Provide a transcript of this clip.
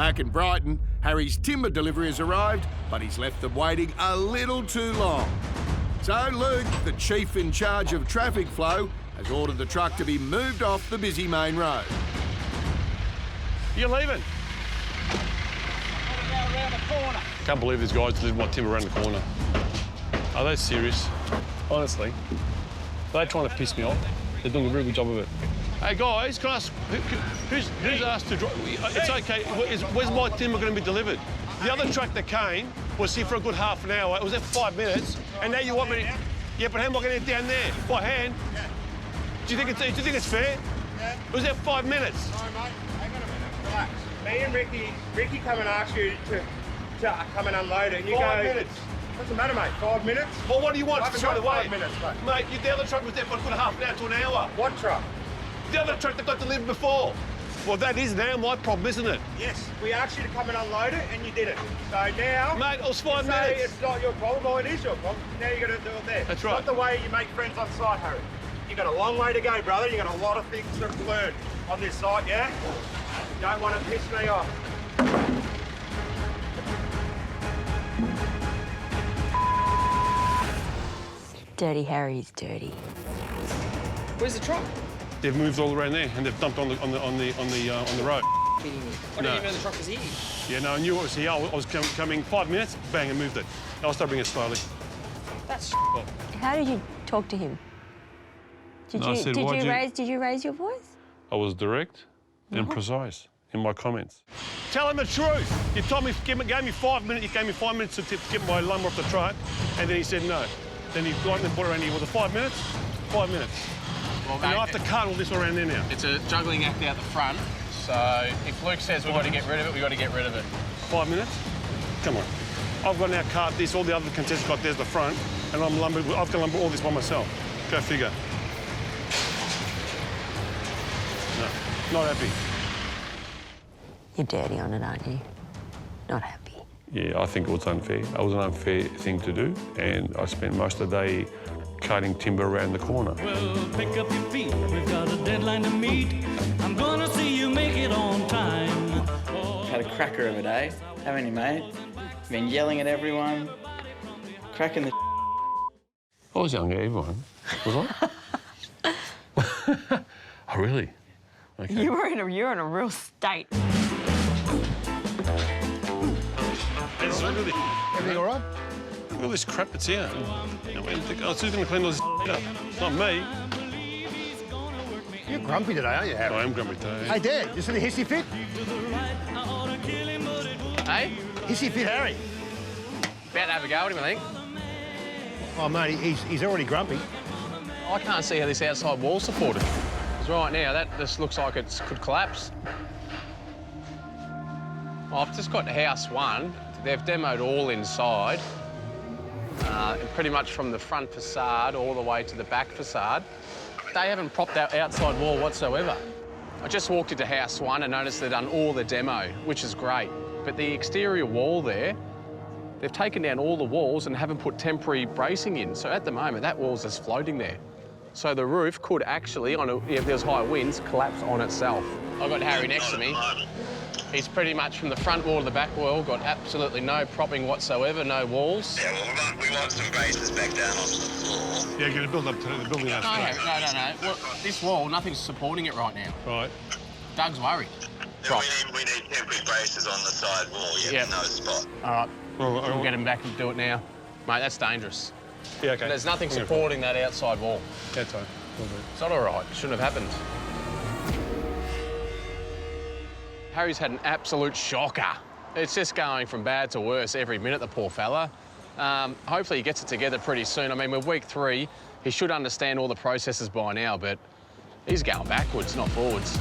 Back in Brighton, Harry's timber delivery has arrived, but he's left them waiting a little too long. So Luke, the chief in charge of traffic flow, has ordered the truck to be moved off the busy main road. You're leaving? Around the corner. Can't believe these guys delivered my timber around the corner. Are they serious? Honestly, they're trying to piss me off. They're doing a really good job of it. Hey guys, can I ask, who's asked to drive? It's okay. Where's my timber going to be delivered? The other truck that came was here for a good half an hour. It was there for 5 minutes, and now you want me to... Yeah, but how am I going to get down there? By hand? Do you think it's fair? Yeah. It was there 5 minutes. Sorry, mate. Hang on a minute. Relax. Me and Ricky come and ask you to come and unload it, and you 5 minutes. Doesn't matter, mate. 5 minutes? Well, what do you want straight away? 5 minutes, mate. Mate, the other truck was there for a good half an hour to an hour. What truck? The other truck that got delivered before. Well, that is now my problem, isn't it? Yes. We asked you to come and unload it, and you didn't. So now... Mate, it was 5 say minutes. it's not your problem. Well, it is your problem. Now you've got to do it there. That's right. It's not the way you make friends on site, Harry. You've got a long way to go, brother. You've got a lot of things to learn on this site, yeah? You don't want to piss me off. Dirty Harry's dirty. Where's the truck? They've moved all around there and they've dumped on the road. Kidding me. I didn't even know the truck was here. Yeah, no, I knew it was here. I was coming 5 minutes, bang, and moved it. I'll start bringing it slowly. That's How did you talk to him? Did you raise your voice? I was direct and precise in my comments. Tell him the truth. You told me, gave me 5 minutes. You gave me 5 minutes to get my lumber off the truck, and then he said no. Then he brought it around here. Was it 5 minutes? 5 minutes. Well, and I have to cut all this around there now. It's a juggling act out the front, so if Luke says we've got to get rid of it, we've got to get rid of it. 5 minutes? Come on. I've got to now cart this, all the other contestants got there's the front, and I've got to lumber all this by myself. Go figure. No, not happy. You're dirty on it, aren't you? Not happy. Yeah, I think it was unfair. It was an unfair thing to do, and I spent most of the day cutting timber around the corner. Well, pick up your feet. We've got a deadline to meet. I'm gonna see you make it on time. Had a cracker of a day, haven't you, mate? Been yelling at everyone, cracking the. I was yelling at everyone, was I? Oh, really? Okay. You're in a real state. Everything all right? Look at all this crap that's here. Who's going to clean all this up? It's not me. You're grumpy today, aren't you, Harry? I am grumpy today. Hey, Dad, you see the hissy fit? Hey? Hissy fit, Harry. About to have a go at him, I think. Oh, mate, he's already grumpy. I can't see how this outside wall's supported. Because right now, that just looks like it could collapse. Well, I've just got house one. They've demoed all inside, pretty much from the front facade all the way to the back facade. They haven't propped that outside wall whatsoever. I just walked into house one and noticed they've done all the demo, which is great. But the exterior wall there, they've taken down all the walls and haven't put temporary bracing in. So at the moment, that wall's just floating there. So the roof could actually, if there's high winds, collapse on itself. I've got Harry next to me. He's pretty much from the front wall to the back wall, got absolutely no propping whatsoever, no walls. Yeah, well, we want some bases back down onto the floor. Yeah, get a build up to the building house. No. Well, this wall, nothing's supporting it right now. Right. Doug's worried. Yeah, we need temporary braces on the side wall, Yep. in no spot. All right, Well, we'll get him back and do it now. Mate, that's dangerous. Yeah, OK. There's nothing supporting that outside wall. That's right. It's not all right. It shouldn't have happened. Harry's had an absolute shocker. It's just going from bad to worse every minute, the poor fella. Hopefully he gets it together pretty soon. I mean, we're week 3. He should understand all the processes by now, but he's going backwards, not forwards.